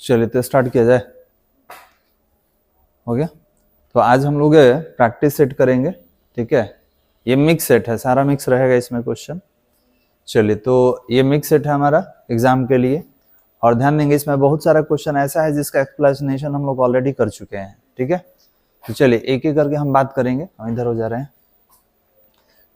चलिए तो स्टार्ट किया जाए। हो गया। तो आज हम लोग प्रैक्टिस सेट करेंगे, ठीक है। ये मिक्स सेट है, सारा मिक्स रहेगा इसमें क्वेश्चन। चलिए तो ये मिक्स सेट है हमारा एग्जाम के लिए, और ध्यान देंगे इसमें बहुत सारा क्वेश्चन ऐसा है जिसका एक्सप्लेनेशन हम लोग ऑलरेडी कर चुके हैं, ठीक है। तो चलिए एक एक करके हम बात करेंगे। हम इधर हो जा रहे हैं,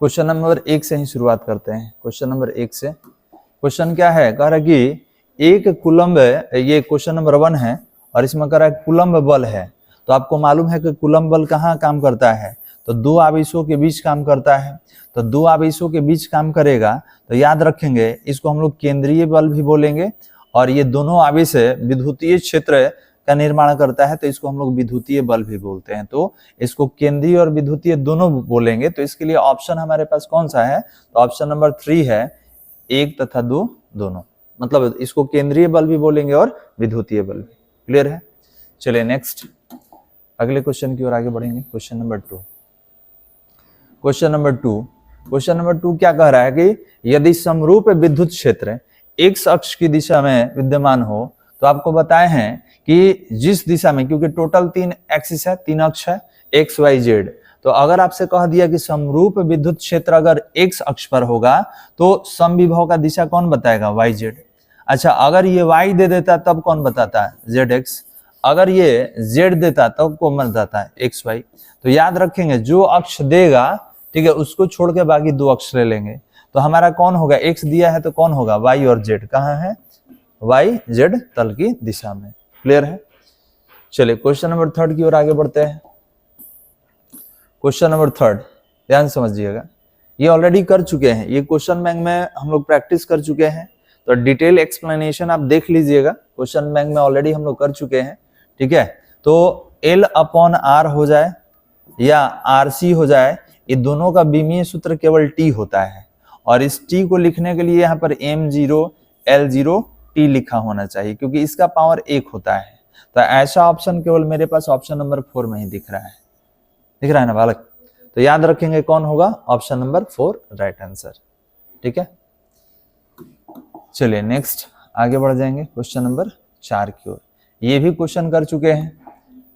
क्वेश्चन नंबर 1 से ही शुरुआत करते हैं। क्वेश्चन नंबर 1 से क्वेश्चन क्या है, कह रहा है कि एक कूलम्ब, ये क्वेश्चन नंबर 1 है और इसमें कह रहा है कूलम्ब बल है। तो आपको मालूम है कि कूलम्ब बल कहाँ काम करता है, तो दो आवेशों के बीच काम करता है। तो दो आवेशों के बीच काम करेगा तो याद रखेंगे इसको हम लोग केंद्रीय बल भी बोलेंगे, और ये दोनों आवेश विद्युतीय क्षेत्र का निर्माण करता है तो इसको हम लोग विद्युतीय बल भी बोलते हैं। तो इसको केंद्रीय और विद्युतीय दोनों बोलेंगे। तो इसके लिए ऑप्शन हमारे पास कौन सा है, तो ऑप्शन नंबर 3 है, 1 तथा 2 दोनों। मतलब इसको केंद्रीय बल भी बोलेंगे और विद्युतीय बल भी। क्लियर है। चलिए नेक्स्ट अगले क्वेश्चन की ओर आगे बढ़ेंगे। Question number 2। क्वेश्चन नंबर 2 क्या कह रहा है कि यदि समरूप विद्युत क्षेत्र एक्स अक्ष की दिशा में विद्यमान हो, तो आपको बताए हैं कि जिस दिशा में, क्योंकि टोटल 3 एक्सिस है, 3 अक्ष है, एक्स वाई जेड। तो अगर आपसे कह दिया कि समरूप विद्युत क्षेत्र अगर एक्स अक्ष पर होगा तो समविभव का दिशा कौन बताएगा, वाई जेड। अच्छा, अगर ये y दे देता तब कौन बताता है, zx। अगर ये z देता तब कौन बताता है, xy। तो याद रखेंगे जो अक्ष देगा, ठीक है, उसको छोड़ के बाकी 2 अक्ष ले लेंगे। तो हमारा कौन होगा, x दिया है तो कौन होगा, y और z। कहाँ है, y z तल की दिशा में। क्लियर है। चलिए क्वेश्चन नंबर 3 की ओर आगे बढ़ते हैं। क्वेश्चन नंबर 3 ध्यान समझिएगा, ये ऑलरेडी कर चुके हैं, ये क्वेश्चन बैंक में हम लोग प्रैक्टिस कर चुके हैं। तो डिटेल एक्सप्लेनेशन आप देख लीजिएगा, क्वेश्चन बैंक में ऑलरेडी हम लोग कर चुके हैं, ठीक है। तो L/R हो जाए या RC हो जाए, ये दोनों का बीमीय सूत्र केवल T होता है, और इस T को लिखने के लिए यहाँ पर M0 L0 T लिखा होना चाहिए, क्योंकि इसका पावर 1 होता है। तो ऐसा ऑप्शन केवल मेरे पास ऑप्शन नंबर 4 में ही दिख रहा है, दिख रहा है ना बालक। तो याद रखेंगे कौन होगा, ऑप्शन नंबर 4 राइट आंसर, ठीक है। चलिए नेक्स्ट आगे बढ़ जाएंगे क्वेश्चन नंबर 4 की ओर। ये भी क्वेश्चन कर चुके हैं,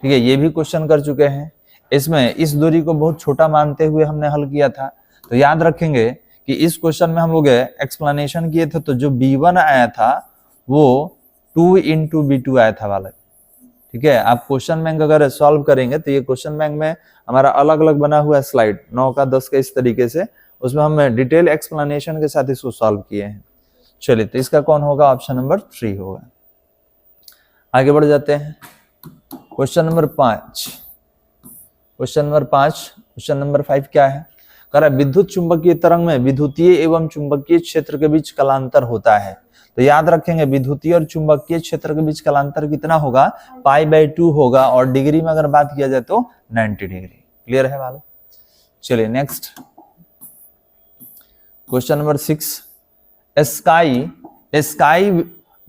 ठीक है, ये भी क्वेश्चन कर चुके हैं। इसमें इस दूरी को बहुत छोटा मानते हुए हमने हल किया था। तो याद रखेंगे कि इस क्वेश्चन में हम लोग एक्सप्लेनेशन किए थे, तो जो B1 आया था वो 2 × B2 आया था वाला, ठीक है। आप क्वेश्चन बैंक अगर सॉल्व करेंगे तो ये क्वेश्चन बैंक में हमारा अलग अलग बना हुआ है स्लाइड 9 का 10 का, इस तरीके से उसमें हम डिटेल एक्सप्लेनेशन के साथ इसको सॉल्व किए हैं। चलिए तो इसका कौन होगा, ऑप्शन नंबर 3 होगा। आगे बढ़ जाते हैं। Question number 5। क्वेश्चन नंबर 5 क्या है, कह रहा है विद्युत चुंबकीय तरंग में विद्युतीय एवं चुंबकीय क्षेत्र के बीच कलांतर होता है। तो याद रखेंगे विद्युतीय और चुंबकीय क्षेत्र के बीच कलांतर कितना होगा, π/2 होगा, और डिग्री में अगर बात किया जाए तो 90 डिग्री। क्लियर है वाला। चलिए next question number 6। Sky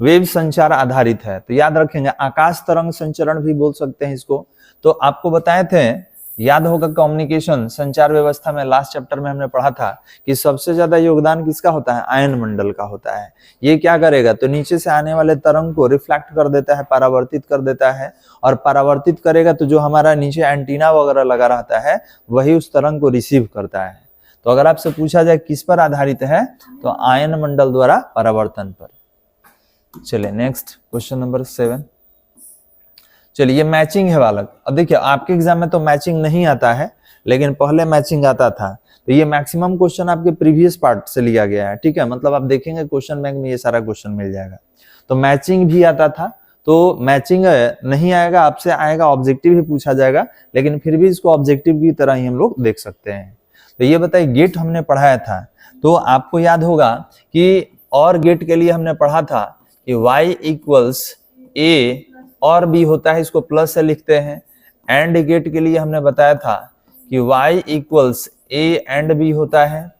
wave संचार आधारित है। तो याद रखेंगे आकाश तरंग संचरण भी बोल सकते हैं इसको। तो आपको बताए थे, याद होगा कम्युनिकेशन संचार व्यवस्था में लास्ट चैप्टर में हमने पढ़ा था कि सबसे ज्यादा योगदान किसका होता है, आयन मंडल का होता है। ये क्या करेगा, तो नीचे से आने वाले तरंग को रिफ्लेक्ट कर देता है, परावर्तित कर देता है, और परावर्तित करेगा तो जो हमारा नीचे एंटीना वगैरह लगा रहता है वही उस तरंग को रिसीव करता है। तो अगर आपसे पूछा जाए किस पर आधारित है, तो आयन मंडल द्वारा परावर्तन पर। चलिए नेक्स्ट क्वेश्चन नंबर 7। चलिए ये मैचिंग है बालक। अब देखिए आपके एग्जाम में तो मैचिंग नहीं आता है, लेकिन पहले मैचिंग आता था। तो ये मैक्सिमम क्वेश्चन आपके प्रीवियस पार्ट से लिया गया है, ठीक है। मतलब आप देखेंगे क्वेश्चन बैंक में ये सारा क्वेश्चन मिल जाएगा। तो मैचिंग भी आता था, तो मैचिंग नहीं आएगा, आपसे आएगा ऑब्जेक्टिव ही पूछा जाएगा, लेकिन फिर भी इसको ऑब्जेक्टिव की तरह ही हम लोग देख सकते हैं। तो ये बताइए गेट हमने पढ़ाया था, तो आपको याद होगा कि और गेट के लिए हमने पढ़ा था कि y = a और b होता है, इसको प्लस से लिखते हैं। एंड गेट के लिए हमने बताया था कि y = a and b होता है,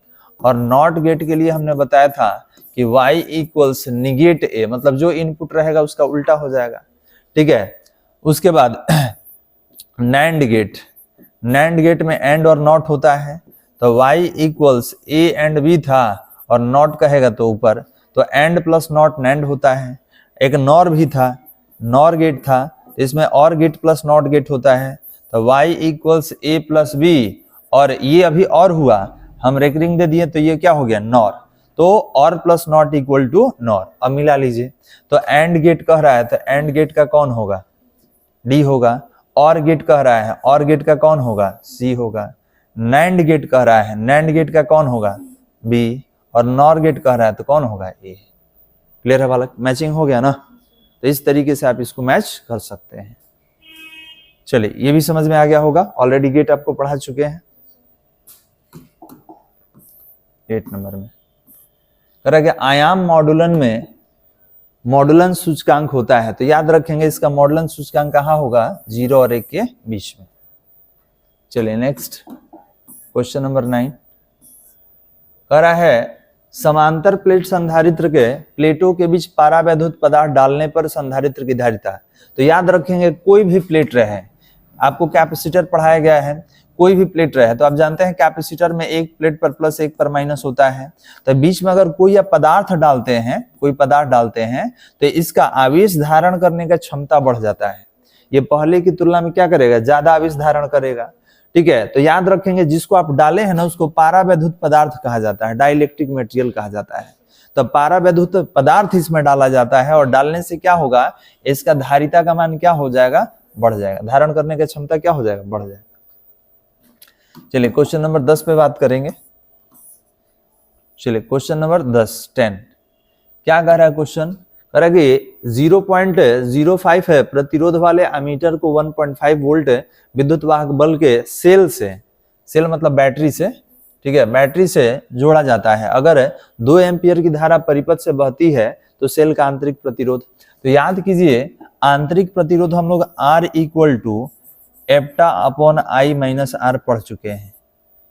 और नॉट गेट के लिए हमने बताया था कि y = निगेट a, मतलब जो इनपुट रहेगा उसका उल्टा हो जाएगा, ठीक है। उसके बाद नैंड गेट में एंड और नॉट होता है, तो y = a and b था, और नॉट कहेगा तो ऊपर, तो एंड प्लस नॉट नैंड होता है। एक नॉर भी था, नॉर गेट था, इसमें और गेट प्लस नॉट गेट होता है, तो y equals a plus b, और ये अभी और हुआ, हम रेकरिंग दे दिए तो ये क्या हो गया नॉर, तो or plus not equal to nor. अब मिला लीजिए, तो एंड गेट कह रहा है तो एंड गेट का कौन होगा, डी होगा। और गेट कह रहा है, और गेट का कौन होगा, सी होगा। नैंड गेट कह रहा है, नैंड गेट का कौन होगा, बी। और नॉर गेट कह रहा है तो कौन होगा, ए। क्लियर है बालक, मैचिंग हो गया ना। तो इस तरीके से आप इसको मैच कर सकते हैं। चलिए ये भी समझ में आ गया होगा, ऑलरेडी गेट आपको पढ़ा चुके हैं 8 नंबर में। कह कि आयाम मॉडुलन में मॉडुलन सूचकांक होता है, तो याद रखेंगे इसका मॉडुलन सूचकांक कहाँ होगा, 0 और 1 के बीच में। चलिए नेक्स्ट क्वेश्चन नंबर 9 कह रहा है समांतर प्लेट संधारित्र के प्लेटों के बीच पारावैद्युत पदार्थ डालने पर संधारित्र की धारिता। तो याद रखेंगे कोई भी प्लेट रहे, आपको कैपेसिटर पढ़ाया गया है, कोई भी प्लेट रहे, तो आप जानते हैं कैपेसिटर में एक प्लेट पर प्लस एक पर माइनस होता है, तो बीच में अगर कोई पदार्थ डालते हैं, कोई पदार्थ डालते हैं तो इसका आवेश धारण करने का क्षमता बढ़ जाता है। ये पहले की तुलना में क्या करेगा, ज्यादा आवेश धारण करेगा। ठीक है, तो याद रखेंगे जिसको आप डाले हैं ना उसको पारावैद्युत पदार्थ कहा जाता है, डाइलेक्ट्रिक मटेरियल कहा जाता है। तो पारावैद्युत पदार्थ इसमें डाला जाता है, और डालने से क्या होगा, इसका धारिता का मान क्या हो जाएगा, बढ़ जाएगा, धारण करने की क्षमता क्या हो जाएगा, बढ़ जाएगा। चलिए क्वेश्चन नंबर 10 पे बात करेंगे। चलिए क्वेश्चन नंबर 10 क्या कह रहा है क्वेश्चन, कह रहा है कि 0.05 है प्रतिरोध वाले एमीटर को 1.5 वोल्ट विद्युत वाहक बल के सेल से, सेल मतलब बैटरी से, ठीक है, बैटरी से जोड़ा जाता है। अगर 2 एम्पियर की धारा परिपथ से बहती है तो सेल का आंतरिक प्रतिरोध। तो याद कीजिए आंतरिक प्रतिरोध हम लोग R इक्वल टू एप्टा अपॉन आई माइनस आर पढ़ चुके हैं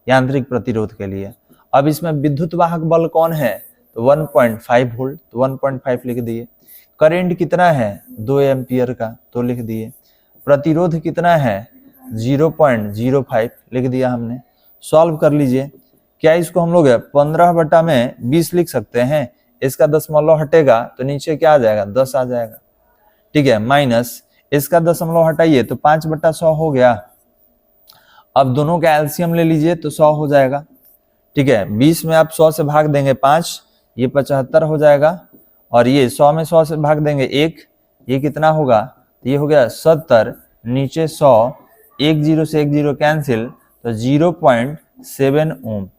यांत्रिक प्रतिरोध के लिए। अब इसमें विद्युत वाहक बल कौन है, तो 1.5 वोल्ट, तो 1.5 लिख दिए। करंट कितना है, 2 एम्पियर का, तो लिख दिए। प्रतिरोध कितना है, 0.05 लिख दिया हमने। सॉल्व कर लीजिए, क्या इसको हम लोग 15/20 लिख सकते हैं, इसका दशमलव हटेगा तो नीचे क्या आ जाएगा, 10 आ जाएगा। ठीक है, माइनस इसका दशमलव हटाइए तो 5/100 हो गया। अब दोनों का एलसीएम ले लीजिए तो 100 हो जाएगा। ठीक है, 20 में आप 100 से भाग देंगे 5, ये 75 हो जाएगा, और ये 100 में 100 से भाग देंगे 1, ये कितना होगा, तो ये हो गया 70, नीचे 100, 1 0 से 1 0 कैंसिल, तो 0.7 ओम,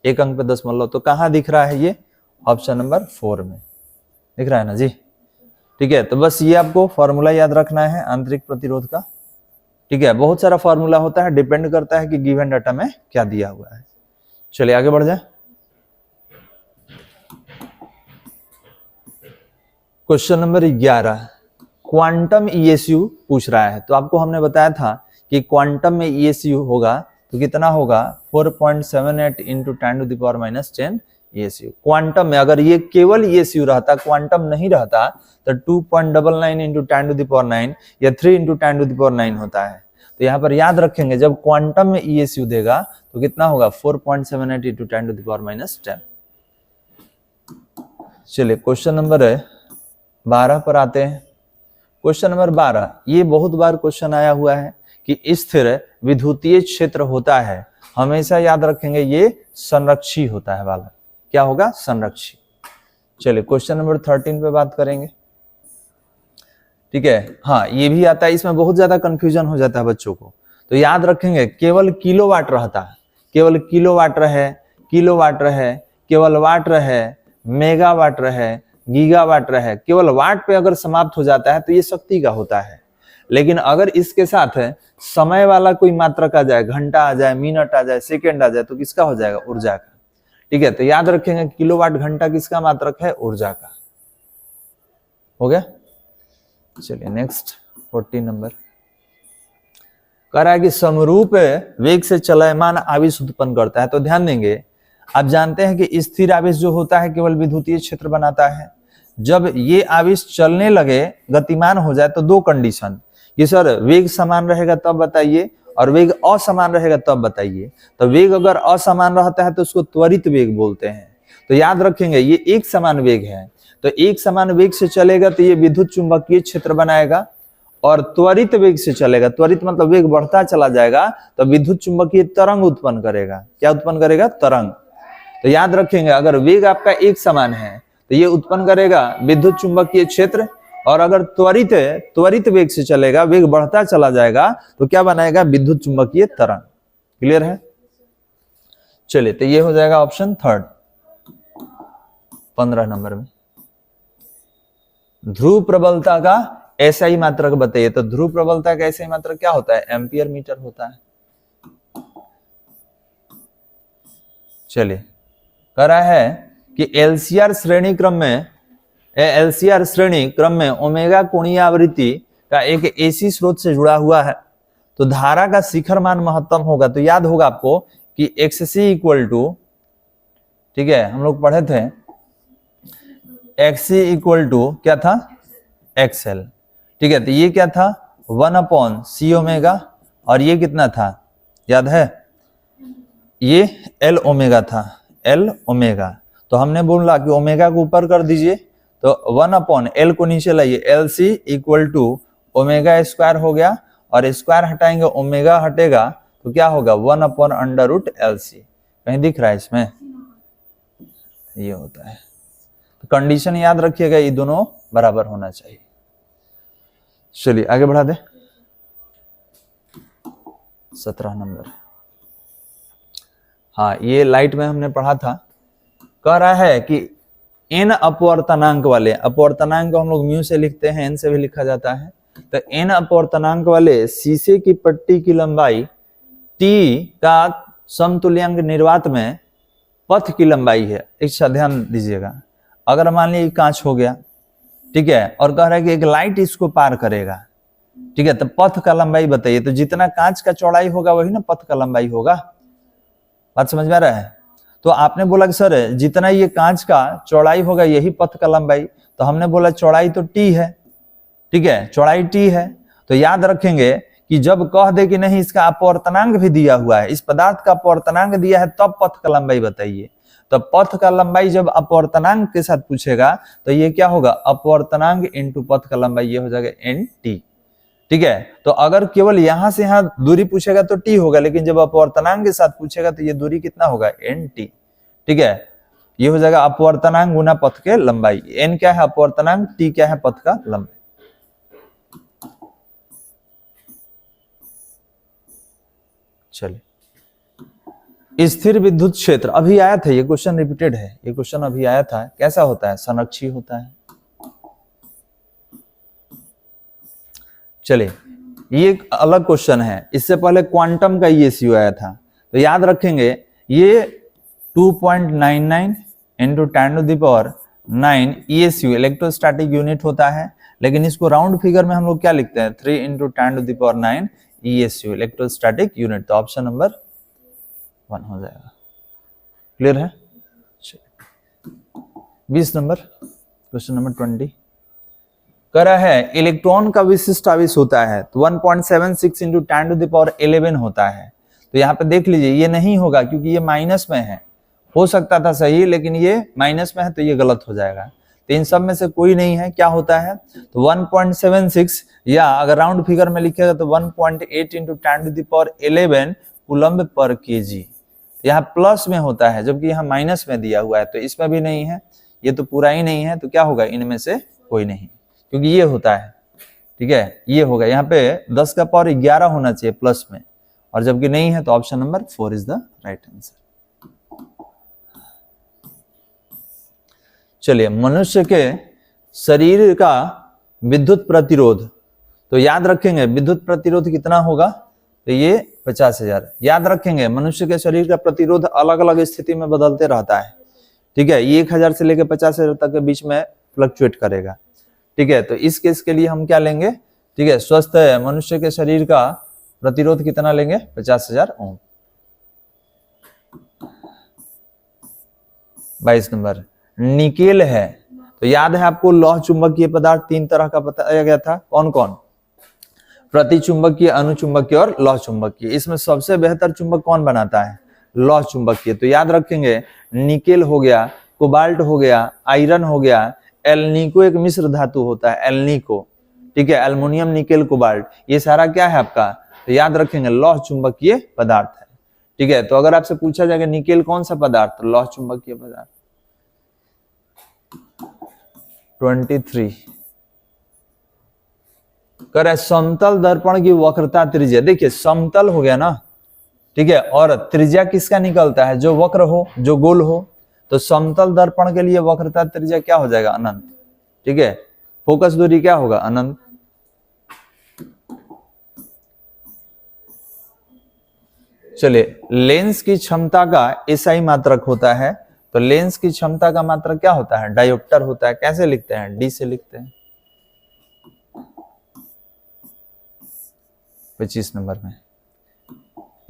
एक अंक पे दशमलव। तो कहाँ दिख रहा है ये, ऑप्शन नंबर 4 में दिख रहा है ना जी। ठीक है, तो बस ये आपको फॉर्मूला याद रखना है आंतरिक प्रतिरोध का। ठीक है, बहुत सारा फॉर्मूला होता है, डिपेंड करता है कि गिवन डाटा में क्या दिया हुआ है। चलिए आगे बढ़ जाए। क्वेश्चन नंबर 11 क्वांटम ईएसयू पूछ रहा है। तो आपको हमने बताया था कि क्वांटम में ईएसयू होगा तो कितना होगा, 4.78 इंटू 10⁻⁻10 ईएसयू। क्वांटम में अगर ये केवल ईएसयू रहता, क्वांटम नहीं रहता, तो 2.99 इंटू 10⁻9 या 3 इंटू 10⁻9 होता है। तो यहाँ पर याद रखेंगे जब क्वांटम में ईएसयू देगा तो कितना होगा, 4.78 इंटू 10⁻10। चलिए क्वेश्चन नंबर 12 पर आते हैं। क्वेश्चन नंबर 12, ये बहुत बार क्वेश्चन आया हुआ है कि स्थिर विद्युतीय क्षेत्र होता है, हमेशा याद रखेंगे ये संरक्षी होता है वाला, क्या होगा, संरक्षी। चलिए क्वेश्चन नंबर 13 पे बात करेंगे। ठीक है, हाँ ये भी आता है, इसमें बहुत ज्यादा कंफ्यूजन हो जाता है बच्चों को। तो याद रखेंगे केवल किलोवाट रहता है, केवल किलोवाट रहे, किलोवाट रहे, केवल वाट रहे, मेगावाट रहे, गीगावाट रहे, केवल वाट पे अगर समाप्त हो जाता है तो ये शक्ति का होता है। लेकिन अगर इसके साथ समय वाला कोई मात्रक आ जाए, घंटा आ जाए, मिनट आ जाए, सेकेंड आ जाए, तो किसका हो जाएगा, ऊर्जा का। ठीक है, तो याद रखेंगे किलोवाट घंटा किसका मात्रक है, ऊर्जा का। हो गया। चलिए नेक्स्ट 14 नंबर कह रहा है कि समरूप वेग से चलयमान आवेश उत्पन्न करता है। तो ध्यान देंगे, आप जानते हैं कि स्थिर आवेश जो होता है केवल विद्युतीय क्षेत्र बनाता है। जब ये आवेश चलने लगे, गतिमान हो जाए, तो दो कंडीशन, कि सर वेग समान रहेगा तब बताइए, और वेग असमान रहेगा तब बताइए। तो वेग अगर असमान रहता है तो उसको त्वरित वेग बोलते हैं। तो याद रखेंगे ये एक समान वेग है, तो एक समान वेग से चलेगा तो ये विद्युत चुंबकीय क्षेत्र बनाएगा, और त्वरित वेग से चलेगा, त्वरित मतलब वेग बढ़ता चला जाएगा तो विद्युत चुंबकीय तरंग उत्पन्न करेगा। क्या उत्पन्न करेगा? तरंग। तो याद रखेंगे अगर वेग आपका एक समान है तो ये उत्पन्न करेगा विद्युत चुंबकीय क्षेत्र, और अगर त्वरित वेग से चलेगा, वेग बढ़ता चला जाएगा तो क्या बनाएगा? विद्युत चुंबकीय तरंग। क्लियर है? चलिए, तो ये हो जाएगा ऑप्शन थर्ड 15 नंबर में। ध्रुव प्रबलता का एसआई मात्रक बताइए। तो ध्रुव प्रबलता का एसआई मात्रक क्या होता है? एम्पियर मीटर होता है। चलिए, कह रहा है कि एलसीआर श्रेणी क्रम में ओमेगा कोणीय आवृत्ति का एक एसी स्रोत से जुड़ा हुआ है, तो धारा का शिखर मान महत्तम होगा। तो याद होगा आपको कि एक्ससी इक्वल टू, ठीक है, हम लोग पढ़े थे एक्सी इक्वल टू क्या था? एक्सएल। ठीक है, तो ये क्या था? 1/c ओमेगा, और ये कितना था? याद है? ये एल ओमेगा था, एल ओमेगा। तो हमने बोला कि ओमेगा को ऊपर कर दीजिए, तो 1/L को नीचे लाइए, L C equal to omega square हो गया, और स्क्वायर हटाएंगे ओमेगा हटेगा तो क्या होगा? 1/√LC। कहीं दिख रहा है इसमें? ये होता है। तो कंडीशन याद रखिएगा, ये दोनों बराबर होना चाहिए। चलिए आगे बढ़ा दे। 17 नंबर। हाँ, ये लाइट में हमने पढ़ा था। कह रहा है कि n अपवर्तनांक वाले, अपवर्तनांक को हम लोग म्यू से लिखते हैं, n से भी लिखा जाता है। तो n अपवर्तनांक वाले शीशे की पट्टी की लंबाई t का समतुल्यांक निर्वात में पथ की लंबाई है। एक ध्यान दीजिएगा, अगर मान लीजिए कांच हो गया, ठीक है, और कह रहा है कि एक लाइट इसको पार करेगा, ठीक है, तो पथ का लंबाई बताइए। तो जितना कांच का चौड़ाई होगा वही ना पथ का लंबाई होगा। बात समझ में आ रहा है? तो आपने बोला कि सर जितना ये कांच का चौड़ाई होगा यही पथ का लंबाई, तो हमने बोला चौड़ाई तो t है, ठीक है, चौड़ाई t है। तो याद रखेंगे कि जब कह दे कि नहीं इसका अपवर्तनांक भी दिया हुआ है, इस पदार्थ का अपवर्तनांक दिया है, तब पथ का लंबाई बताइए। तो पथ का लंबाई जब अपवर्तनांक के साथ पूछेगा तो ये क्या होगा? अपवर्तनांक इंटू पथ का लंबाई, ये हो जाएगा nt। ठीक है, तो अगर केवल यहां से यहां दूरी पूछेगा तो t होगा, लेकिन जब अपवर्तनांक के साथ पूछेगा तो ये दूरी कितना होगा? nt। ठीक है, ये हो जाएगा अपवर्तनांक गुना पथ के लंबाई। n क्या है? अपवर्तनांक, t क्या है? पथ का लंबाई। चलिए, स्थिर विद्युत क्षेत्र अभी आया था, ये क्वेश्चन रिपीटेड है, ये क्वेश्चन अभी आया था। कैसा होता है? संरक्षी होता है। चलिए, ये एक अलग क्वेश्चन है, इससे पहले क्वांटम का ईएसयू आया था। तो याद रखेंगे ये 2.99 इंटू 10⁹ ईएसयू इलेक्ट्रोस्टैटिक यूनिट होता है, लेकिन इसको राउंड फिगर में हम लोग क्या लिखते हैं? 3 इंटू 10⁹ ईएसयू इलेक्ट्रोस्टैटिक यूनिट। तो ऑप्शन नंबर 1 हो जाएगा। क्लियर है? 20 नंबर, क्वेश्चन नंबर 20 कह रहा है इलेक्ट्रॉन का विशिष्ट आवेश होता है, तो 1.76 इंटू 10⁻11 होता है। तो यहाँ पे देख लीजिए ये नहीं होगा क्योंकि ये माइनस में है। हो सकता था सही, लेकिन ये माइनस में है तो ये गलत हो जाएगा। तो इन सब में से कोई नहीं है। क्या होता है? तो 1.76, या अगर राउंड फिगर में लिखेगा तो 1.8 इंटू 10⁻11 कूलम्ब पर केजी। यहाँ प्लस में होता है जबकि यहाँ माइनस में दिया हुआ है, तो इसमें भी नहीं है, ये तो पूरा ही नहीं है। तो क्या होगा? इनमें से कोई नहीं, क्योंकि ये होता है, ठीक है, ये होगा। यहाँ पे 10 का पावर 11 होना चाहिए प्लस में, और जबकि नहीं है तो option number 4 is the right answer. चलिए, मनुष्य के शरीर का विद्युत प्रतिरोध, तो याद रखेंगे विद्युत प्रतिरोध कितना होगा? तो ये 50,000। याद रखेंगे मनुष्य के शरीर का प्रतिरोध अलग अलग स्थिति में बदलते रहता है, ठीक है, ये 1000 से लेकर 50,000 तक के बीच में फ्लक्चुएट करेगा, ठीक है। तो इस केस के लिए हम क्या लेंगे? ठीक है, स्वस्थ मनुष्य के शरीर का प्रतिरोध कितना लेंगे? 50,000 ओम। 22 नंबर, निकेल है। तो याद है आपको लौह चुंबकीय पदार्थ 3 तरह का बताया गया था, कौन कौन? प्रतिचुंबकीय, अनुचुंबकीय और लौह चुंबकीय। इसमें सबसे बेहतर चुंबक कौन बनाता है? लौह चुंबकीय। तो याद रखेंगे निकेल हो गया, कोबाल्ट हो गया, आयरन हो गया, एल्निको एक मिश्र धातु होता है, एल्निको, ठीक है, एल्युमिनियम, निकेल, कोबाल्ट, ये सारा क्या है आपका, तो याद रखेंगे लौह चुंबकीय पदार्थ है, ठीक है। तो अगर आपसे पूछा जाएगा निकेल कौन सा पदार्थ, तो लौह चुंबकीय पदार्थ। 23 करे समतल दर्पण की वक्रता त्रिज्या, देखिए समतल हो गया ना, ठीक है, और त्रिज्या किसका निकलता है, जो वक्र हो, जो गोल हो, तो समतल दर्पण के लिए वक्रता त्रिज्या क्या हो जाएगा, अनंत, ठीक है, फोकस दूरी क्या होगा, अनंत। चलिए, लेंस की क्षमता का एसआई मात्रक होता है, तो लेंस की क्षमता का मात्रक क्या होता है, डायोप्टर होता है। कैसे लिखते हैं, डी से लिखते हैं 25 नंबर में।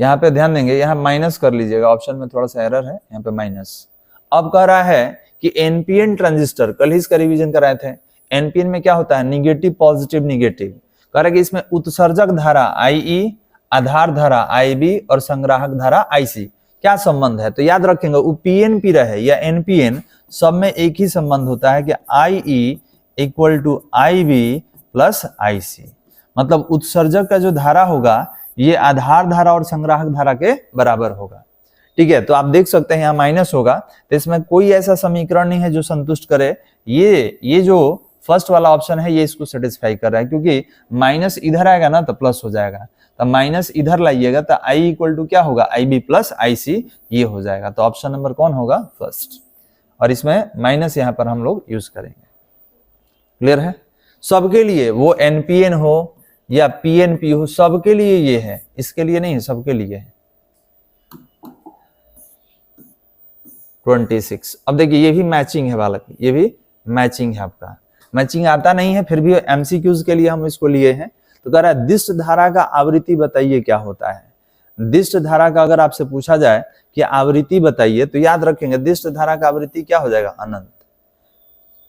यहां पे ध्यान देंगे, यहां माइनस कर लीजिएगा, ऑप्शन में थोड़ा सा एरर है, यहां पे माइनस। अब कह रहा है कि एनपीएन ट्रांजिस्टर, कल ही इसका रिवीजन कराए थे, एनपीएन में क्या होता है, निगेटिव पॉजिटिव निगेटिव। कह रहा है कि इसमें उत्सर्जक धारा आईई, आधार धारा आईबी और संग्राहक धारा आईसी, क्या संबंध है, तो याद रखेंगे वो पीएनपी रहे या एनपीएन, सब में एक ही संबंध होता है कि IE equal to IB plus IC, मतलब उत्सर्जक का जो धारा होगा ये आधार धारा और संग्राहक धारा के बराबर होगा, ठीक है। तो आप देख सकते हैं यहाँ माइनस होगा, तो इसमें कोई ऐसा समीकरण नहीं है जो संतुष्ट करे, ये जो फर्स्ट वाला ऑप्शन है ये इसको सेटिस्फाई कर रहा है, क्योंकि माइनस इधर आएगा ना तो प्लस हो जाएगा, तो माइनस इधर लाइएगा तो आई इक्वल टू क्या होगा, आई बी प्लस आई सी, ये हो जाएगा। तो ऑप्शन नंबर कौन होगा, फर्स्ट, और इसमें माइनस यहाँ पर हम लोग यूज करेंगे। क्लियर है, सबके लिए, वो एनपीएन हो या पीएनपी हो, सबके लिए ये है, इसके लिए नहीं है, सबके लिए है। 26, अब देखिए ये भी मैचिंग है बालक, ये भी मैचिंग है आपका, मैचिंग आता नहीं है फिर भी एमसीक्यूज के लिए हम इसको लिए हैं। तो कह रहा है दिष्ट धारा का आवृत्ति बताइए क्या होता है। दिष्ट धारा का अगर आपसे पूछा जाए कि आवृत्ति बताइए, तो याद रखेंगे दिष्ट धारा का आवृत्ति क्या हो जाएगा, अनंत।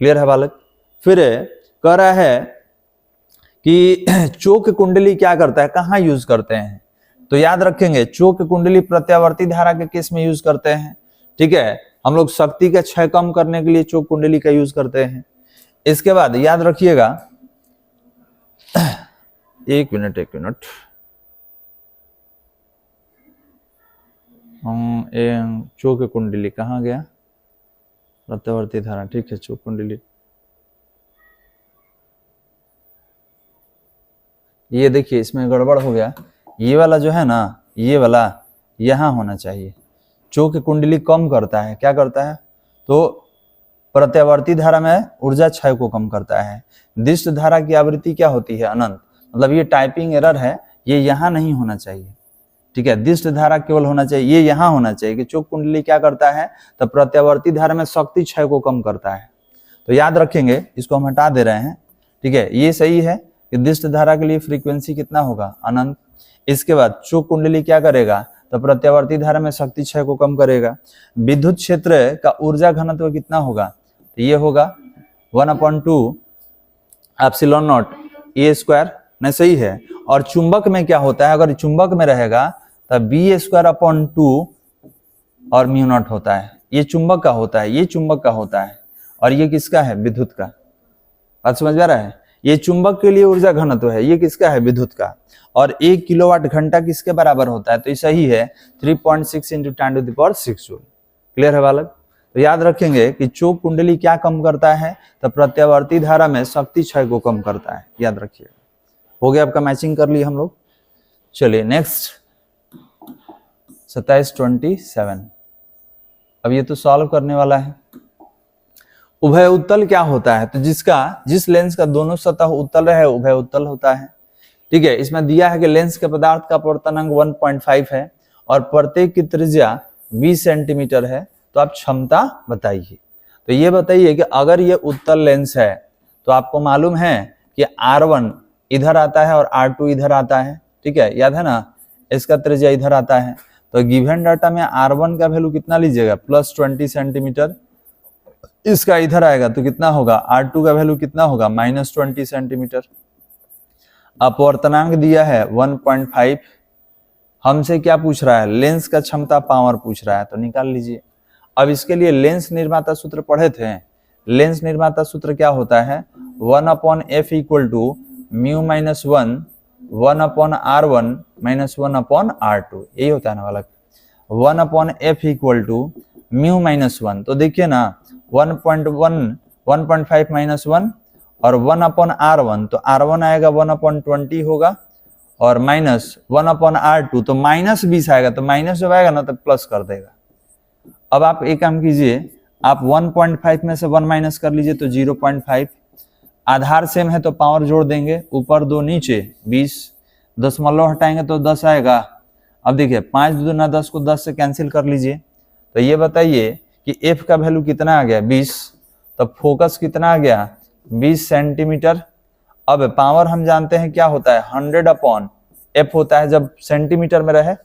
क्लियर है बालक। फिर कह रहा है कि चोक कुंडली क्या करता है, कहाँ यूज करते हैं, तो याद रखेंगे चोक कुंडली प्रत्यावर्ती धारा के केस में यूज करते हैं, ठीक है। हम लोग शक्ति का क्षय कम करने के लिए चोक कुंडली का यूज करते हैं। इसके बाद याद रखिएगा, एक मिनट चोक कुंडली कहाँ गया, प्रत्यावर्ती धारा, ठीक है, चोक कुंडली, ये देखिए इसमें गड़बड़ हो गया, ये वाला जो है ना, ये वाला यहां होना चाहिए। चोक कुंडली कम करता है, क्या करता है, तो प्रत्यावर्ती धारा में ऊर्जा क्षय को कम करता है। दिष्ट धारा की आवृत्ति क्या होती है, अनंत, मतलब ये टाइपिंग एरर है, ये यहाँ नहीं होना चाहिए, ठीक है। दिष्ट धारा केवल होना चाहिए, ये यहाँ होना चाहिए कि चोक कुंडली क्या करता है, तो प्रत्यावर्ती धारा में शक्ति क्षय को कम करता है। तो याद रखेंगे, इसको हम हटा दे रहे हैं, ठीक है, ये सही है कि दिष्ट धारा के लिए फ्रीक्वेंसी कितना होगा, अनंत। इसके बाद चोक कुंडली क्या करेगा, तो प्रत्यावर्ती धारा में शक्ति क्षय को कम करेगा। विद्युत क्षेत्र का ऊर्जा घनत्व कितना होगा, तो ये होगा 1/2 एप्सिलॉन नॉट ए स्क्वायर, नहीं सही है। और चुंबक में क्या होता है, अगर चुंबक में रहेगा तो b²/2 और म्यू नॉट होता है, ये चुंबक का होता है, ये चुंबक का होता है, और ये किसका है, विद्युत का। बात समझ में आ रहा है, ये चुंबक के लिए ऊर्जा घनत्व है, ये किसका है, विद्युत का। और 1 किलोवाट घंटा किसके बराबर होता है, तो ये सही है 3.6 × 10⁶ जूल। क्लियर है बालक। तो याद रखेंगे कि चोक कुंडली क्या कम करता है, तो प्रत्यावर्ती धारा में शक्ति क्षय को कम करता है, याद रखिए। हो गया आपका, मैचिंग कर लिए हम लोग। चलिए नेक्स्ट 27 अब ये तो सॉल्व करने वाला है। उभय उत्तल क्या होता है, तो जिस लेंस का दोनों सतह उत्तल रहे उभय उत्तल होता है, ठीक है। इसमें दिया है कि लेंस के पदार्थ का अपवर्तनांक 1.5 है और प्रत्येक की त्रिज्या 20 सेंटीमीटर है, तो आप क्षमता बताइए। तो ये बताइए कि अगर ये उत्तल लेंस है तो आपको मालूम है कि R1 इधर आता है और R2 इधर आता है, ठीक है, याद है ना, इसका त्रिज्या इधर आता है। तो गिवन डाटा में R1 का वैल्यू कितना लीजिएगा, +20 सेंटीमीटर, इसका इधर आएगा तो कितना होगा, R2 का वैल्यू कितना होगा, -20 सेंटीमीटर। अपवर्तनांक दिया है 1.5, हमसे क्या पूछ रहा है, लेंस का क्षमता पावर पूछ रहा है, तो निकाल लीजिए। अब इसके लिए लेंस निर्माता सूत्र पढ़े थे, लेंस निर्माता सूत्र क्या होता है, 1/f equal to mu minus 1/r1 minus 1/r2, यही होता है ना वाला। 1/f equal to mu minus 1, तो देखिए ना 1.1 1.5 माइनस 1 और 1/r1, तो r1 आएगा 1/20 होगा और माइनस 1/r2 तो माइनस 20 आएगा, तो माइनस जब आएगा ना तो प्लस कर देगा। अब आप एक काम कीजिए, आप 1.5 में से 1 माइनस कर लीजिए तो 0.5, आधार सेम है तो पावर जोड़ देंगे, ऊपर 2 नीचे 20, दशमलव हटाएंगे तो 10 आएगा। अब देखिए 5 दूना 10 को 10 से कैंसिल कर लीजिए, तो ये बताइए कि f का वैल्यू कितना आ गया 20, तो फोकस कितना आ गया 20 सेंटीमीटर। अब पावर हम जानते हैं क्या होता है 100/f होता है जब सेंटीमीटर में रहे,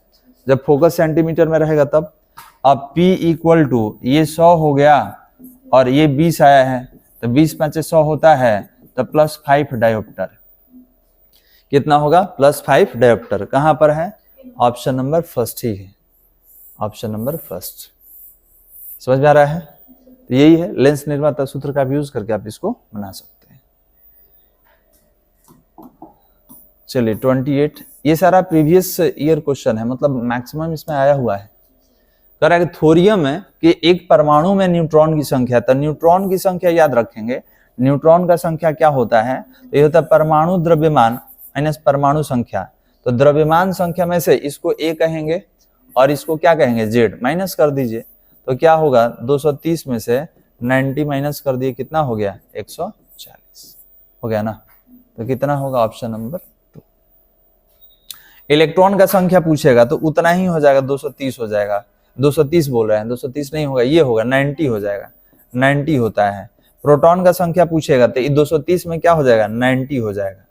जब फोकस सेंटीमीटर में रहेगा तब। अब P इक्वल टू ये 100 हो गया और ये 20 आया है, तो 20 × 5 100 होता है, तो +5 डायोप्टर। कितना होगा +5 डायोप्टर। कहां पर है, ऑप्शन नंबर फर्स्ट ही है, ऑप्शन नंबर फर्स्ट। समझ में आ रहा है, तो यही है लेंस निर्माता सूत्र का यूज करके आप इसको बना सकते हैं। चलिए 28, ये सारा प्रीवियस ईयर क्वेश्चन है, मतलब मैक्सिमम इसमें आया हुआ है। कह रहा है कि थोरियम है कि एक परमाणु में न्यूट्रॉन की संख्या, तो न्यूट्रॉन की संख्या याद रखेंगे, न्यूट्रॉन का संख्या क्या होता है, तो ये होता है परमाणु द्रव्यमान माइनस परमाणु संख्या। तो द्रव्यमान संख्या में से इसको A कहेंगे और इसको क्या कहेंगे Z, माइनस कर दीजिए, तो क्या होगा 230 में से 90 माइनस कर दिए, कितना हो गया 140 हो गया ना, तो कितना होगा ऑप्शन नंबर 2। इलेक्ट्रॉन का संख्या पूछेगा तो उतना ही हो जाएगा, 230 हो जाएगा, 230 बोल रहे हैं, 230 नहीं होगा, ये होगा 90 हो जाएगा, 90 होता है। प्रोटॉन का संख्या पूछेगा तो 230 में क्या हो जाएगा 90 हो जाएगा,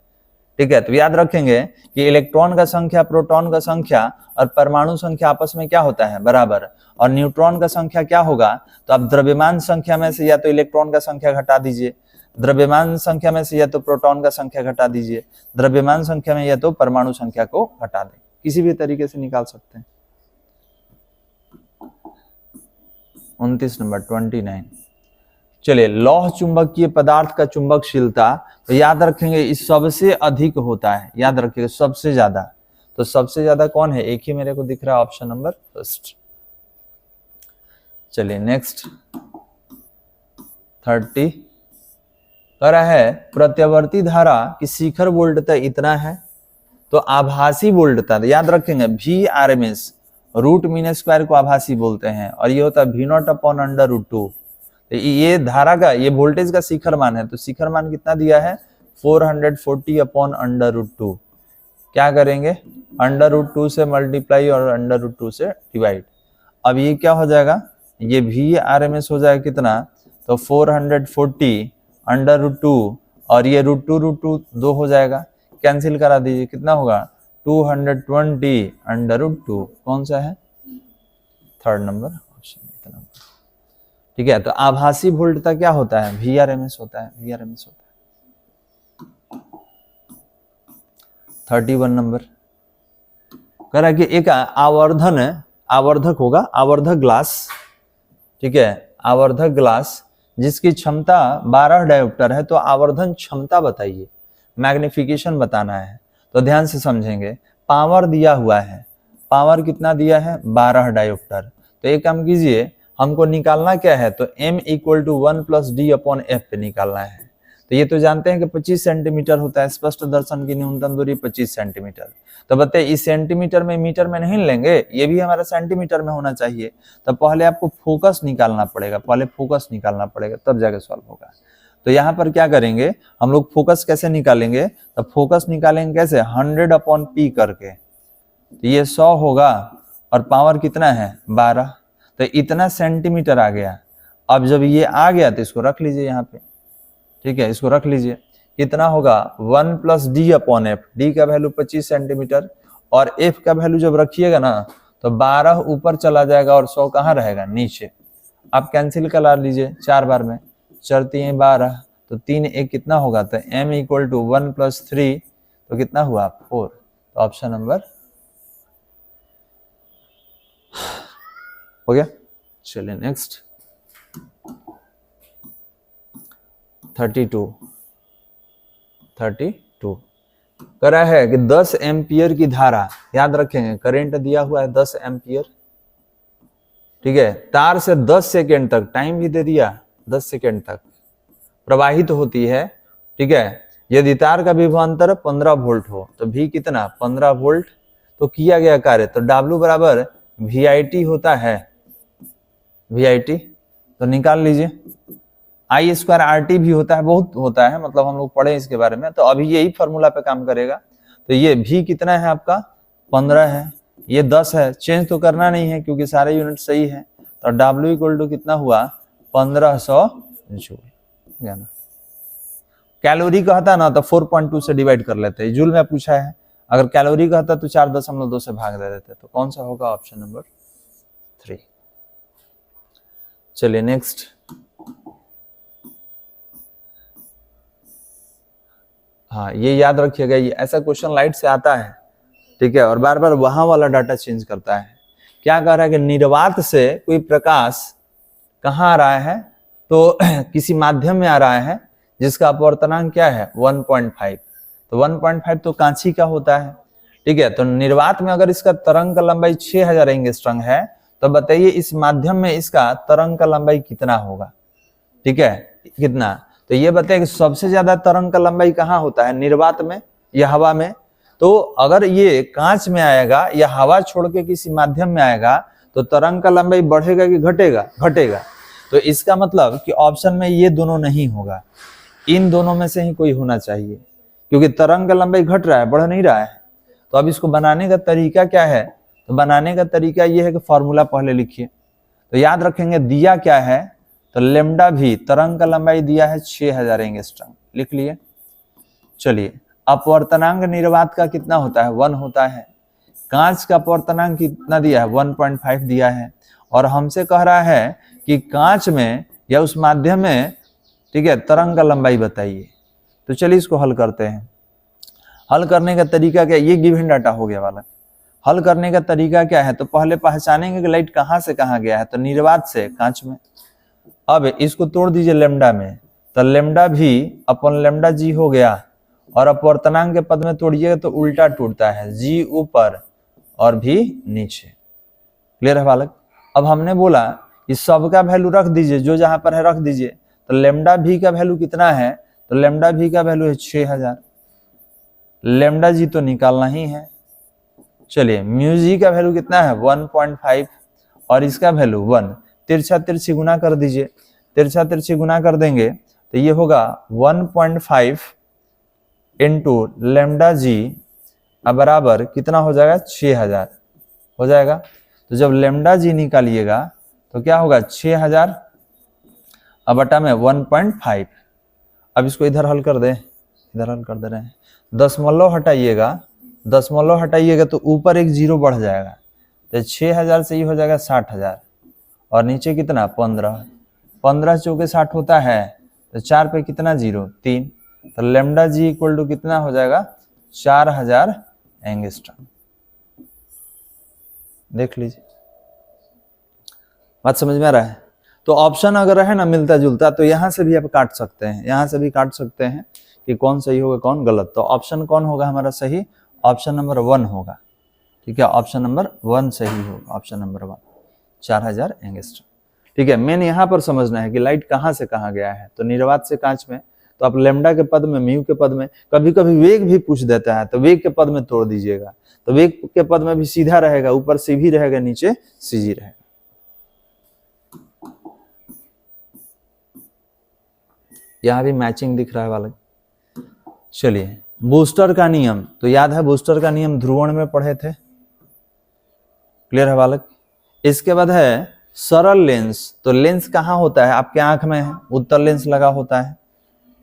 ठीक है। तो याद रखेंगे कि इलेक्ट्रॉन का संख्या, प्रोटॉन का संख्या और परमाणु संख्या आपस में क्या होता है बराबर, और न्यूट्रॉन का संख्या क्या होगा, तो आप द्रव्यमान संख्या में से या तो इलेक्ट्रॉन का संख्या घटा दीजिए, द्रव्यमान संख्या में से या तो प्रोटॉन का संख्या घटा दीजिए, द्रव्यमान संख्या में या तो परमाणु संख्या को घटा दें, किसी भी तरीके से निकाल सकते हैं। 29 नंबर 29। चलिए लौह चुंबकीय पदार्थ का चुंबकशीलता, तो याद रखेंगे इस सबसे अधिक होता है, याद रखिएगा सबसे ज्यादा, तो सबसे ज्यादा कौन है, एक ही मेरे को दिख रहा है, ऑप्शन नंबर फर्स्ट। चलिए नेक्स्ट 30 कह रहा है प्रत्यावर्ती धारा की शिखर वोल्टता इतना है, तो आभासी वोल्टता याद रखेंगे VRMS रूट मीन स्क्वायर को आभासी बोलते हैं, और ये होता है V0/√2। तो ये धारा का, ये वोल्टेज का शिखर मान है, तो शिखर मान कितना दिया है 440/√2। क्या करेंगे √2 से मल्टीप्लाई और √2 से डिवाइड। अब ये क्या हो जाएगा, ये VRMS हो जाएगा कितना, तो 440/√2 और ये √2 2 हो जाएगा, कैंसिल करा दीजिए, कितना होगा 220/√2। कौन सा है, थर्ड नंबर ऑप्शन, इतना। ठीक है, तो आभासी वोल्टता क्या होता है VRMS होता है, VRMS होता है। 31 नंबर कह रहा है कि एक आवर्धक होगा, आवर्धक ग्लास, ठीक है, आवर्धक ग्लास जिसकी क्षमता 12 डायोप्टर है, तो आवर्धन क्षमता बताइए, मैग्निफिकेशन बताना है, तो ध्यान से समझेंगे। पावर दिया हुआ है, पावर कितना दिया है 12 डायोप्टर, तो एक काम कीजिए, हमको निकालना क्या है, तो m = 1 + d/f पे निकालना है। तो ये तो जानते हैं कि 25 सेंटीमीटर होता है, स्पष्ट दर्शन की न्यूनतम दूरी 25 सेंटीमीटर। तो बताइए इस सेंटीमीटर में मीटर में नहीं लेंगे, ये भी हमारा सेंटीमीटर में होना चाहिए। तो पहले आपको फोकस निकालना पड़ेगा, पहले फोकस निकालना पड़ेगा, तब जाके सॉल्व होगा। तो यहाँ पर क्या करेंगे हम लोग, फोकस कैसे निकालेंगे, तो फोकस निकालेंगे कैसे 100/p करके, तो ये 100 होगा और पावर कितना है 12, तो इतना सेंटीमीटर आ गया। अब जब ये आ गया तो इसको रख लीजिए यहाँ पे, ठीक है, इसको रख लीजिए, कितना होगा 1 + d/f, d का वैल्यू 25 सेंटीमीटर और f का वैल्यू जब रखिएगा ना तो 12 ऊपर चला जाएगा और 100 कहाँ रहेगा नीचे। आप कैंसिल करा लीजिए 4 बार में, 4 × 3 = 12, तो 3 × 1 कितना होगा, तो m = 1 + 3, तो कितना हुआ 4, तो ऑप्शन नंबर हो गया। चलिए नेक्स्ट 32 करा है कि 10 एम्पियर की धारा, याद रखेंगे करंट दिया हुआ है 10 एम्पियर, ठीक है, तार से 10 सेकेंड तक, टाइम भी दे दिया 10 सेकेंड तक प्रवाहित होती है, ठीक है। यदि तार का विभवांतर 15 वोल्ट हो तो भी कितना 15 वोल्ट, तो किया गया कार्य तो W बराबर VIT होता है, VIT तो निकाल लीजिए। I स्क्वायर RT भी होता है, बहुत होता है, मतलब हम लोग पढ़े इसके बारे में, तो अभी यही फॉर्मूला पे काम करेगा। तो ये V कितना है आपका 15 है, ये 10 है, चेंज तो करना नहीं है क्योंकि सारे यूनिट सही है। तो W इक्वल टू कितना हुआ 1500 जूल। कैलोरी कहता ना तो 4.2 से डिवाइड कर लेते हैं, जूल में पूछा है, अगर कैलोरी कहता तो 4.2 से भाग दे देते। तो कौन सा होगा ऑप्शन नंबर 3। चलिए नेक्स्ट, हाँ ये याद रखिएगा, ये ऐसा क्वेश्चन लाइट से आता है, ठीक है, और बार बार वहां वाला डाटा चेंज करता है। क्या कह रहा है कि निर्वात से कोई प्रकाश कहाँ आ रहा है, तो किसी माध्यम में आ रहा है जिसका अपवर्तनांक क्या है 1.5, तो 1.5 तो कांची का होता है, ठीक है। तो निर्वात में अगर इसका तरंग का लंबाई 6000 एंगस्ट्रम है, तो बताइए इस माध्यम में इसका तरंग का लंबाई कितना होगा, ठीक है, कितना। तो ये बताइए कि सबसे ज्यादा तरंग का लंबाई कहाँ होता है, निर्वात में या हवा में। तो अगर ये कांच में आएगा या हवा छोड़ के किसी माध्यम में आएगा तो तरंग का लंबाई बढ़ेगा कि घटेगा, घटेगा। तो इसका मतलब कि ऑप्शन में ये दोनों नहीं होगा, इन दोनों में से ही कोई होना चाहिए, क्योंकि तरंग का लंबाई घट रहा है, बढ़ नहीं रहा है। तो अब इसको बनाने का तरीका क्या है, तो बनाने का तरीका ये है कि फॉर्मूला पहले लिखिए। तो याद रखेंगे दिया क्या है, तो लेमडा भी तरंग का लंबाई दिया है 6000 एंगस्ट्रम, लिख लिए। चलिए अपवर्तनांक निर्वात का कितना होता है 1 होता है, कांच का अपवर्तनांक कितना दिया है 1.5 दिया है, और हमसे कह रहा है कि कांच में या उस माध्यम में, ठीक है, तरंग का लंबाई बताइए। तो चलिए इसको हल करते हैं। हल करने का तरीका क्या, ये गिवन डाटा हो गया वाला। हल करने का तरीका क्या है, तो पहले पहचानेंगे कि लाइट कहाँ से कहाँ गया है, तो निर्वात से कांच में। अब इसको तोड़ दीजिए लेमडा में, तो लेमडा भी अपन लेमडा जी हो गया, और अपवर्तनांक के पद में तोड़िएगा तो उल्टा टूटता है, जी ऊपर और भी नीचे। क्लियर है बालक। अब हमने बोला इस सब का वैल्यू रख दीजिए, जो जहां पर है रख दीजिए। तो लेमडा भी का वैल्यू कितना है, तो लेमडा भी का वैल्यू है 6000, लेमडा जी तो निकालना ही है। चलिए म्यू जी का वैल्यू कितना है 1.5, और इसका वैल्यू 1, तिरछा तिरछी गुना कर दीजिए, तिरछा तिरछी गुना कर देंगे तो ये होगा 1.5 इंटू लेमडा जी बराबर कितना हो जाएगा 6000 हो जाएगा। तो जब लेमडा जी निकालिएगा तो क्या होगा 6000 अब बटा में 1.5। अब इसको इधर हल कर दे, इधर हल कर दे रहे हैं, दशमलव हटाइएगा, दशमलव हटाइएगा तो ऊपर एक जीरो बढ़ जाएगा, तो 6000 से ही हो जाएगा 60000, और नीचे कितना 15, 15 चौके 60 होता है, तो 4 पे कितना जीरो 3, तो लेमडा जी इक्वल टू कितना हो जाएगा 4000 एंगस्ट्रम। देख लीजिए, बात समझ में आ रहा है। तो ऑप्शन अगर है ना मिलता जुलता तो यहां से भी आप काट सकते हैं, यहां से भी काट सकते हैं कि कौन सही होगा कौन गलत। तो ऑप्शन कौन होगा हमारा सही, ऑप्शन नंबर 1 होगा, ठीक है, ऑप्शन नंबर 1 सही होगा, ऑप्शन नंबर 1 4000 एंगस्ट्रम, ठीक है। मेन यहाँ पर समझना है कि लाइट कहाँ से कहाँ गया है, तो निर्वात से कांच में, तो आप लेमडा के पद में, म्यू के पद में, कभी कभी वेग भी पूछ देता है तो वेग के पद में तोड़ दीजिएगा, तो वेग के पद में भी सीधा रहेगा, ऊपर सीधी रहेगा, नीचे सीधी रहेगा। यहाँ भी मैचिंग दिख रहा है वाला। चलिए बूस्टर का नियम, तो याद है बूस्टर का नियम ध्रुवण में पढ़े थे, क्लियर है बालक। इसके बाद है सरल लेंस, तो लेंस कहाँ होता है, आपके आंख में है, उत्तर लेंस लगा होता है,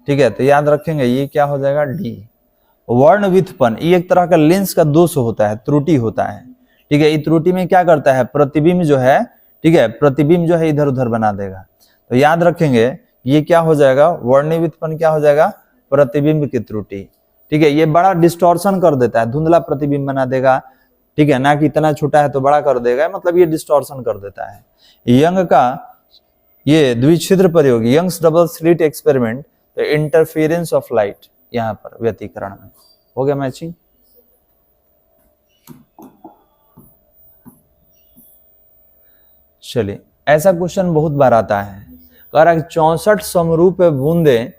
ठीक है। तो याद रखेंगे ये क्या हो जाएगा डी। वर्ण विथपन, ये एक तरह का लेंस का दोष होता है, त्रुटि होता है, ठीक है। इस त्रुटि में क्या करता है, प्रतिबिंब जो है, ठीक है, प्रतिबिंब जो है इधर उधर बना देगा। तो याद रखेंगे ये क्या हो जाएगा, वर्णी विथपन क्या हो जाएगा, प्रतिबिंब की त्रुटि, ठीक है। ये बड़ा डिस्टॉर्शन कर देता है, धुंधला प्रतिबिंब बना देगा, ठीक है, ना कि इतना छोटा है तो बड़ा कर देगा, मतलब ये डिस्टॉर्शन कर देता है। यंग का ये द्विछिद्र प्रयोग, यंग्स डबल स्लिट एक्सपेरिमेंट, तो इंटरफेरेंस ऑफ लाइट यहाँ पर व्यतिकरण में हो गया मैचिंग। चलिए ऐसा क्वेश्चन बहुत बार आता है, कह रहा है 64 समरूप बूंदे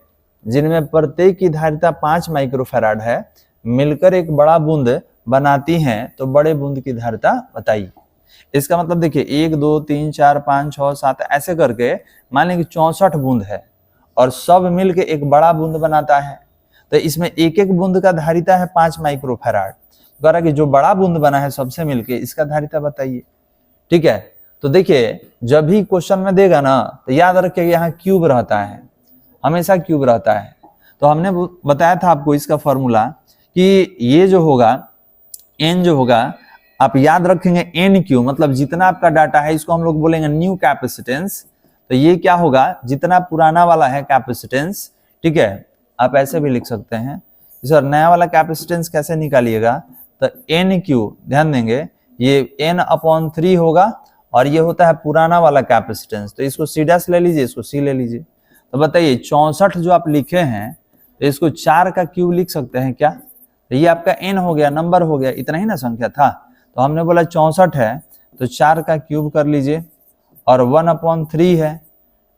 जिनमें प्रत्येक की धारिता 5 माइक्रोफैराड है मिलकर एक बड़ा बूंद बनाती हैं, तो बड़े बूंद की धारिता बताइए। इसका मतलब देखिए 1 2 3 4 5 6 7 ऐसे करके मान लें कि 64 बूंद है और सब मिलके एक बड़ा बूंद बनाता है, तो इसमें एक एक बूंद का धारिता है 5 माइक्रोफैराड। कह रहा है कि जो बड़ा बूंद बना है सबसे मिलके इसका धारिता बताइए। ठीक है, तो देखिए जब भी क्वेश्चन में देगा ना तो याद रखिए यहाँ क्यूब रहता है, हमेशा क्यूब रहता है। तो हमने बताया था आपको इसका फॉर्मूला कि ये जो होगा n जो होगा आप याद रखेंगे n क्यू, मतलब जितना आपका डाटा है इसको हम लोग बोलेंगे न्यू कैपेसिटेंस। तो ये क्या होगा, जितना पुराना वाला है कैपेसिटेंस, ठीक है, आप ऐसे भी लिख सकते हैं। सर नया वाला कैपेसिटेंस कैसे निकालिएगा, तो n क्यू, ध्यान देंगे ये n/3 होगा और ये होता है पुराना वाला कैपेसिटेंस। तो इसको C' ले लीजिए, इसको C ले लीजिए। तो बताइए 64 जो आप लिखे हैं तो इसको 4 का क्यूब लिख सकते हैं क्या? तो ये आपका n हो गया, नंबर हो गया, इतना ही ना संख्या था। तो हमने बोला 64 है तो 4 का क्यूब कर लीजिए और 1/3 है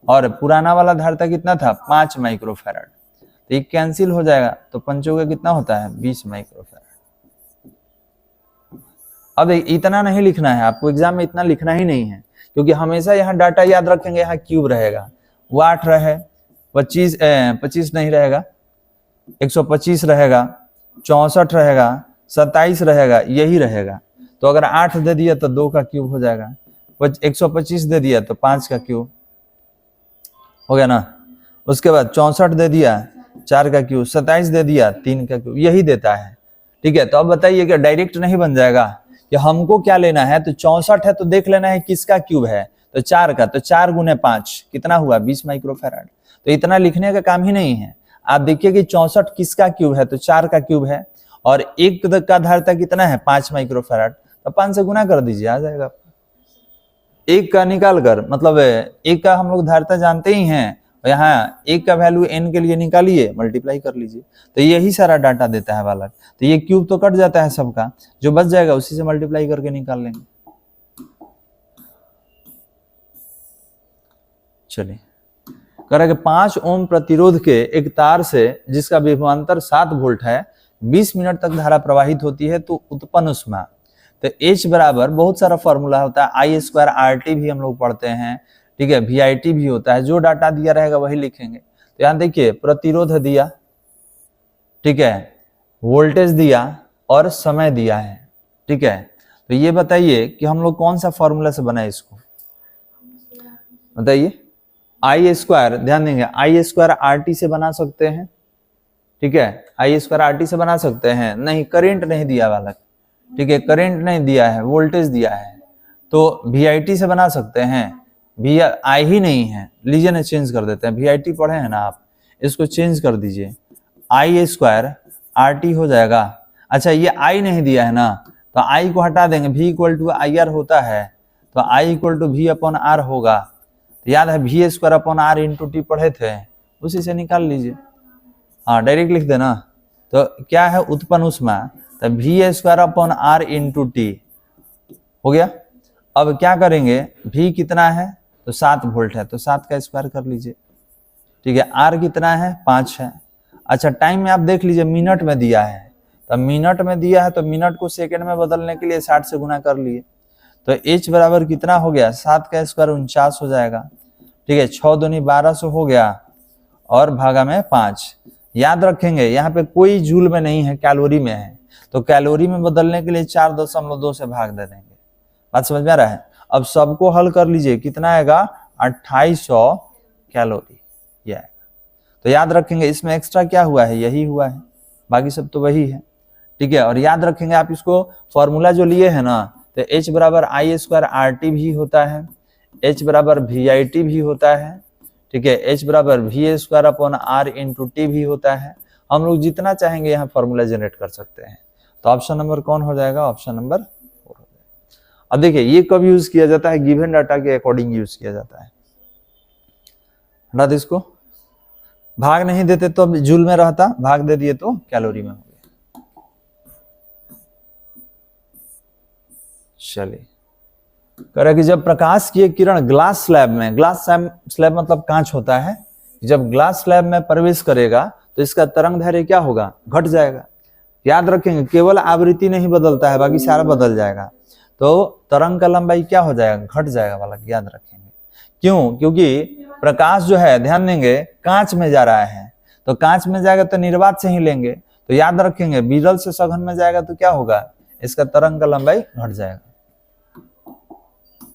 और पुराना वाला धारिता कितना था 5 माइक्रोफैराड। तो ये कैंसिल हो जाएगा, तो पंचों का कितना होता है 20 माइक्रोफैराड। अब इतना नहीं लिखना है आपको, एग्जाम में इतना लिखना ही नहीं है, क्योंकि हमेशा यहाँ डाटा याद रखेंगे, यहाँ क्यूब रहेगा। वाट रहे 25 नहीं रहेगा, 125 रहेगा, 64 रहेगा, 27 रहेगा, यही रहेगा। तो अगर 8 दे दिया तो 2 का क्यूब हो जाएगा, 125 दे दिया तो 5 का क्यूब हो गया ना। उसके बाद 64 दे दिया 4 का क्यूब, 27 दे दिया 3 का क्यूब, यही देता है। ठीक है, तो अब बताइए कि डायरेक्ट नहीं बन जाएगा कि हमको क्या लेना है, तो 64 है तो देख लेना है किसका क्यूब है, तो 4 का, तो 4 × 5 कितना हुआ 20 माइक्रोफैराड। तो इतना लिखने का काम ही नहीं है, आप देखिए कि 64 किसका क्यूब है, तो 4 का क्यूब है और एक का धारिता कितना है 5 माइक्रोफैराड, तो 5 से गुना कर दीजिए, आ जाएगा। एक का निकाल कर, मतलब एक का हम लोग धारिता जानते ही हैं, यहाँ एक का वैल्यू n के लिए निकालिए, मल्टीप्लाई कर लीजिए, तो यही सारा डाटा देता है बालक। तो ये क्यूब तो कट जाता है सबका, जो बच जाएगा उसी से मल्टीप्लाई करके निकाल लेंगे। चलिए, कह रहा है कि 5 ओम प्रतिरोध के एक तार से जिसका विभवांतर 7 वोल्ट है 20 मिनट तक धारा प्रवाहित होती है, तो उत्पन्न ऊष्मा। तो H बराबर बहुत सारा फॉर्मूला होता है, I² RT भी हम लोग पढ़ते हैं, ठीक है, VIT भी होता है, जो डाटा दिया रहेगा वही लिखेंगे। तो यहाँ देखिए प्रतिरोध दिया, ठीक है, वोल्टेज दिया और समय दिया है, ठीक है। तो ये बताइए कि हम लोग कौन सा फॉर्मूला से बनाए इसको, बताइए। I², ध्यान देंगे I² RT से बना सकते हैं, ठीक है, I² RT से बना सकते हैं। नहीं, करंट नहीं दिया बालक, ठीक है, करंट नहीं दिया है, वोल्टेज दिया है, तो VIT से बना सकते हैं। VI ही नहीं है, लीजिए ना चेंज कर देते हैं, VIT पढ़े हैं ना आप, इसको चेंज कर दीजिए, I² RT हो जाएगा। अच्छा ये I नहीं दिया है ना, तो I को हटा देंगे, V = IR होता है, तो I = V/R होगा। तो याद है V² R × T पढ़े थे, उसी से निकाल लीजिए। हाँ डायरेक्ट लिख देना। तो क्या है उत्पन्न ऊष्मा, तो V² R × T हो गया। अब क्या करेंगे, V कितना है, तो 7 वोल्ट है, तो 7 का स्क्वायर कर लीजिए, ठीक है। R कितना है 5 है। अच्छा टाइम में आप देख लीजिए, मिनट में दिया है, तो मिनट में दिया है तो मिनट को सेकंड में बदलने के लिए 60 से गुना कर लिए, तो H बराबर कितना हो गया, 7 का स्क्वायर 49 हो जाएगा, ठीक है। 6 दूनी 1200 हो गया और भागा में 5। याद रखेंगे यहाँ पे कोई जूल में नहीं है, कैलोरी में है, तो कैलोरी में बदलने के लिए 4.2 से भाग दे देंगे। बात समझ में आ रहा है। अब सबको हल कर लीजिए, कितना आएगा 2800 कैलोरी, ये आएगा। तो याद रखेंगे इसमें एक्स्ट्रा क्या हुआ है, यही हुआ है, बाकी सब तो वही है, ठीक है। और याद रखेंगे आप इसको फॉर्मूला जो लिए है ना, तो H बराबर I² RT भी होता है, H बराबर VIT भी होता है, ठीक है, H बराबर V² R × T भी होता है। हम लोग जितना चाहेंगे यहाँ फॉर्मूला जनरेट कर सकते हैं। तो ऑप्शन नंबर कौन हो जाएगा, ऑप्शन नंबर 4 हो जाएगा। अब देखिए ये कब यूज किया जाता है, गिवन डाटा के अकॉर्डिंग यूज किया जाता है। हटा दे इसको, भाग नहीं देते तो जूल में रहता, भाग दे दिए तो कैलोरी में हो गया। चलिए, कह रहा है कि जब प्रकाश की एक किरण ग्लास स्लैब में, ग्लास स्लैब मतलब कांच होता है, जब ग्लास स्लैब में प्रवेश करेगा तो इसका तरंग दैर्घ्य क्या होगा, घट जाएगा। याद रखेंगे केवल आवृत्ति नहीं बदलता है, बाकी सारा बदल जाएगा। तो तरंग का लंबाई क्या हो जाएगा, घट जाएगा वाला, याद रखेंगे। क्यों? क्योंकि प्रकाश जो है, ध्यान देंगे, कांच में जा रहा है, तो कांच में जाएगा तो निर्वात से ही लेंगे, तो याद रखेंगे विरल से सघन में जाएगा तो क्या होगा, इसका तरंग का लंबाई घट जाएगा।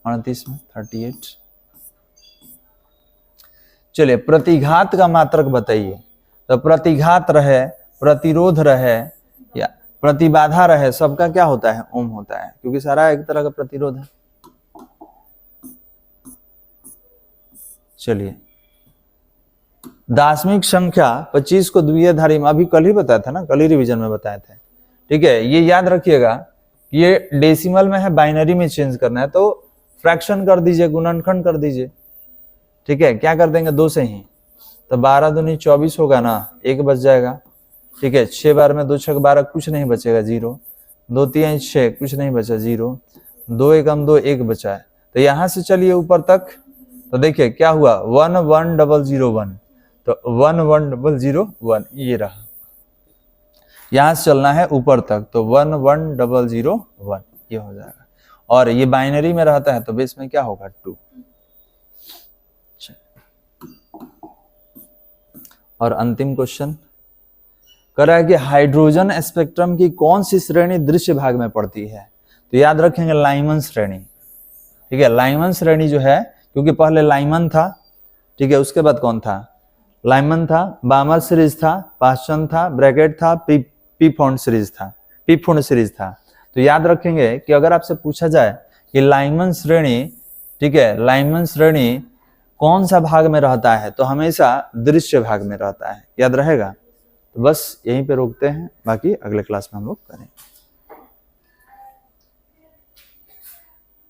38 में 38। चलिए, प्रतिघात का मात्रक बताइए। तो प्रतिघात रहे, प्रतिरोध रहे या प्रतिबाधा रहे, सबका क्या होता है, ओम होता है, क्योंकि सारा एक तरह का प्रतिरोध है। चलिए, दार्शनिक संख्या 25 को द्वितीय धारी में, अभी कल ही बताया था ना, कल ही रिवीजन में बताए थे। ठीक है, ये याद रखिएगा, ये डेसिमल में है, बाइनरी में चेंज करना है तो फ्रैक्शन कर दीजिए, गुणनखंड कर दीजिए। ठीक है, क्या कर देंगे, 2 से ही, तो 12 दूनी 24 होगा ना, 1 बच जाएगा। ठीक है, 6 बार में 2 6 12, कुछ नहीं बचेगा, 0। 2 3 6, कुछ नहीं बचा, 0। 2 1 2, 1 बचा है। तो यहां से चलिए ऊपर तक, तो देखिए क्या हुआ, 1 1 0 0 1, तो 1 1 0 0 1, ये रहा। यहां से चलना है ऊपर तक, तो 1 1 0 0 1, ये हो जाएगा। और ये बाइनरी में रहता है तो बेस में क्या होगा, 2। और अंतिम क्वेश्चन कह रहा है कि हाइड्रोजन स्पेक्ट्रम की कौन सी श्रेणी दृश्य भाग में पड़ती है। तो याद रखेंगे लाइमन श्रेणी। ठीक है, लाइमन श्रेणी जो है, क्योंकि पहले लाइमन था, ठीक है, उसके बाद कौन था, लाइमन था, बामर सीरीज था, पास्चन था, ब्रैकेट था, पीफोर्ड सीरीज था, पीफोर्ड सीरीज था। तो याद रखेंगे कि अगर आपसे पूछा जाए कि लाइमन श्रेणी, ठीक है, लाइमन श्रेणी कौन सा भाग में रहता है, तो हमेशा दृश्य भाग में रहता है, याद रहेगा। तो बस यहीं पे रोकते हैं, बाकी अगले क्लास में हम लोग करेंगे।